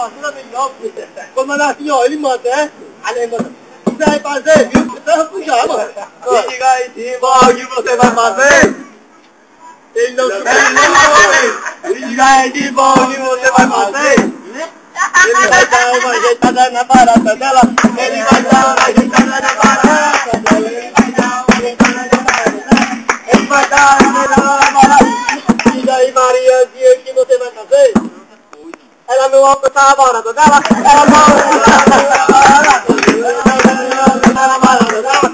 vassoura melhor. Quando mandar assim, ó, ele manda, né? Aí ele manda. O que você vai fazer, viu? Você tá puxar, mano. Me diga aí, Timba, o que você vai fazer? Ele não sabe. Me diga aí, Timba, o que você vai fazer? Ele vai dar uma ajeitada na barata dela. Ele vai dar uma ajeitada na barata dela. Ele vai dar uma ajeitada na barata dela. Ele vai dar uma ajeitada na barata. Diga aí, Mariazinha, o que você vai fazer? Ela não alcançar a barata dela. Ela não alcançar a barata dela.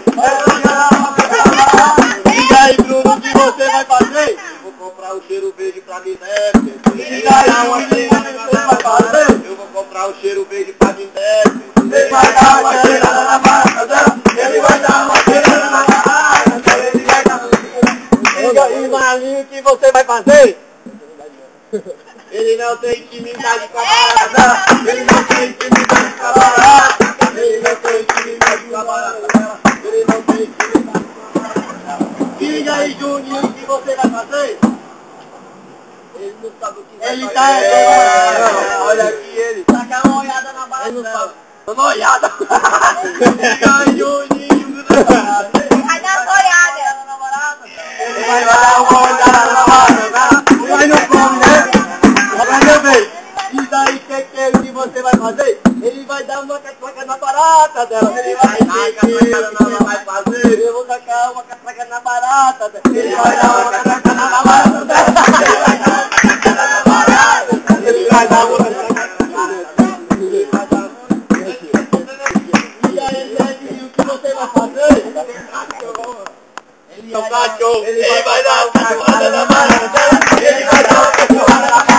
Diga aí, Bruno, o que você vai fazer? Eu vou comprar o cheiro verde pra mim, né? Diga aí, o que você vai fazer? Eu vou comprar o cheiro verde pra mim, né? Ele vai dar uma cheirada na barata dela. Ele vai dar uma cheirada na barata dela. Ele vai dar uma cheirada. Diga aí, Marlinho, o que você vai fazer? Ele não tem intimidade com a barata dela. Ele não tem intimidade com a barata. Ele não tem intimidade com a barata dela. Ele não tem intimidade com a barata dela. Diga aí, Juninho, o que você vai fazer? Ele não sabe o que vai fazer. Ele tá... Olha aqui ele. Tá com uma olhada na barata dela. Ele não sabe. Dando uma olhada. Diga aí, Juninho. Vai dar uma olhada. Ele vai dar uma olhada na barata dela. Mas não come, né? Diz aí o que você vai fazer? Ele vai dar uma catraca na barata dela. Ele vai dar fazer. Eu vou tacar uma catraca na barata dela. Ele vai dar uma catraca na barata dela. Ele vai dar uma catraca na barata dela. Ele vai dar uma catraca na barata dela. Ele vai dar E aí, o que você vai fazer? Ele vai dar uma cachorrada na barata dela. Ele vai dar uma cachorrada na barata dela.